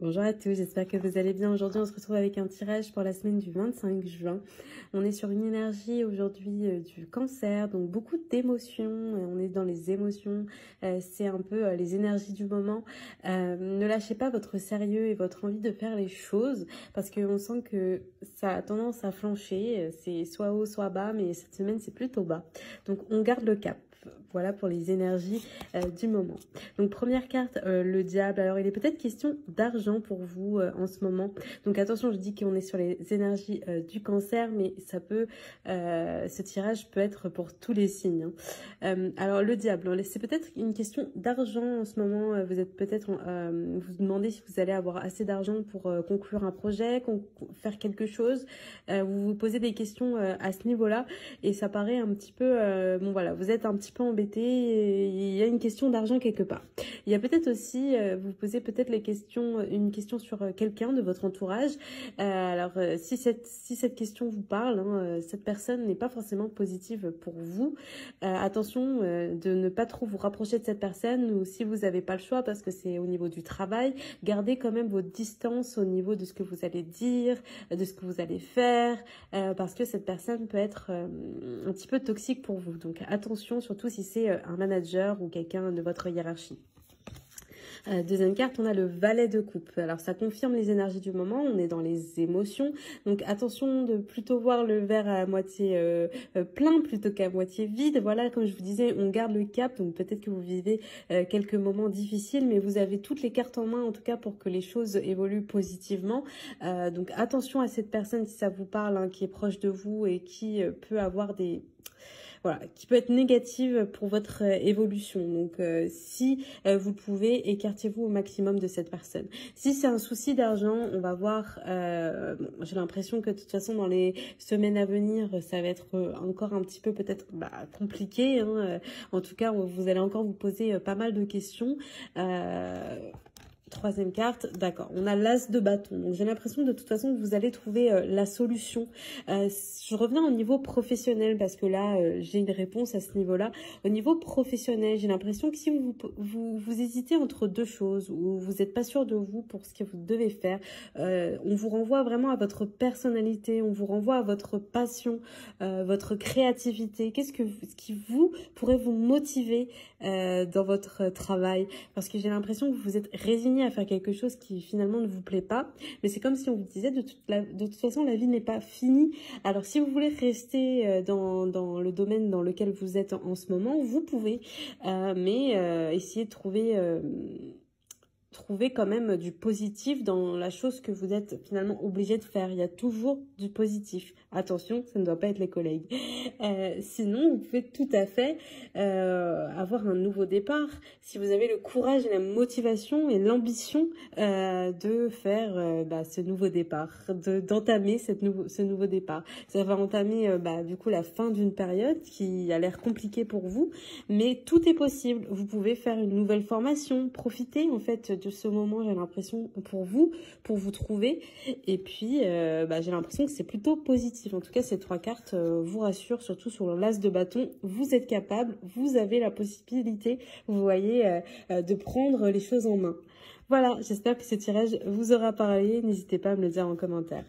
Bonjour à tous, j'espère que vous allez bien. Aujourd'hui, on se retrouve avec un tirage pour la semaine du 25 juin. On est sur une énergie aujourd'hui du cancer, donc beaucoup d'émotions. On est dans les émotions, c'est un peu les énergies du moment. Ne lâchez pas votre sérieux et votre envie de faire les choses parce qu'on sent que ça a tendance à flancher. C'est soit haut, soit bas, mais cette semaine, c'est plutôt bas. Donc, on garde le cap. Voilà pour les énergies du moment. Donc première carte, le diable. Alors il est peut-être question d'argent pour vous en ce moment. Donc attention, je dis qu'on est sur les énergies du cancer, mais ça peut, ce tirage peut être pour tous les signes. Alors le diable, c'est peut-être une question d'argent en ce moment. Vous êtes peut-être, vous demandez si vous allez avoir assez d'argent pour conclure un projet, faire quelque chose. Vous vous posez des questions à ce niveau-là et ça paraît un petit peu, bon voilà, vous êtes un petit peu embêté. Il y a une question d'argent quelque part. Il y a peut-être aussi, vous posez peut-être une question sur quelqu'un de votre entourage. Si cette question vous parle, cette personne n'est pas forcément positive pour vous. Attention de ne pas trop vous rapprocher de cette personne ou si vous n'avez pas le choix parce que c'est au niveau du travail, gardez quand même votre distance au niveau de ce que vous allez dire, de ce que vous allez faire, parce que cette personne peut être un petit peu toxique pour vous. Donc attention, surtout si c'est un manager ou quelqu'un de votre hiérarchie. Deuxième carte, on a le valet de coupe. Alors ça confirme les énergies du moment, on est dans les émotions. Donc attention de plutôt voir le verre à moitié plein plutôt qu'à moitié vide. Voilà, comme je vous disais, on garde le cap. Donc peut-être que vous vivez quelques moments difficiles, mais vous avez toutes les cartes en main en tout cas pour que les choses évoluent positivement. Donc attention à cette personne si ça vous parle, qui est proche de vous et qui peut avoir qui peut être négative pour votre évolution. Donc, si vous pouvez, écartez-vous au maximum de cette personne. Si c'est un souci d'argent, on va voir, j'ai l'impression que de toute façon, dans les semaines à venir, ça va être encore un petit peu peut-être compliqué. En tout cas, vous allez encore vous poser pas mal de questions. Troisième carte, d'accord, on a l'as de bâton. Donc j'ai l'impression de toute façon que vous allez trouver la solution. Je reviens au niveau professionnel parce que là, j'ai une réponse à ce niveau-là. Au niveau professionnel, j'ai l'impression que si vous hésitez entre deux choses ou vous n'êtes pas sûr de vous pour ce que vous devez faire, on vous renvoie vraiment à votre personnalité, on vous renvoie à votre passion, votre créativité. Ce qui vous pourrait vous motiver dans votre travail? Parce que j'ai l'impression que vous êtes résigné à faire quelque chose qui finalement ne vous plaît pas, mais c'est comme si on vous disait de toute façon la vie n'est pas finie. Alors si vous voulez rester dans le domaine dans lequel vous êtes en ce moment, vous pouvez, mais essayez de trouver quand même du positif dans la chose que vous êtes finalement obligé de faire. Il y a toujours du positif. Attention, ça ne doit pas être les collègues. Sinon, vous pouvez tout à fait avoir un nouveau départ. Si vous avez le courage et la motivation et l'ambition de faire ce nouveau départ, d'entamer ce nouveau départ. Ça va entamer du coup la fin d'une période qui a l'air compliquée pour vous, mais tout est possible. Vous pouvez faire une nouvelle formation, profiter en fait de ce moment, j'ai l'impression, pour vous trouver. Et puis, j'ai l'impression que c'est plutôt positif. En tout cas, ces trois cartes vous rassurent, surtout sur le l'as de bâton. Vous êtes capable, vous avez la possibilité, vous voyez, de prendre les choses en main. Voilà, j'espère que ce tirage vous aura parlé. N'hésitez pas à me le dire en commentaire.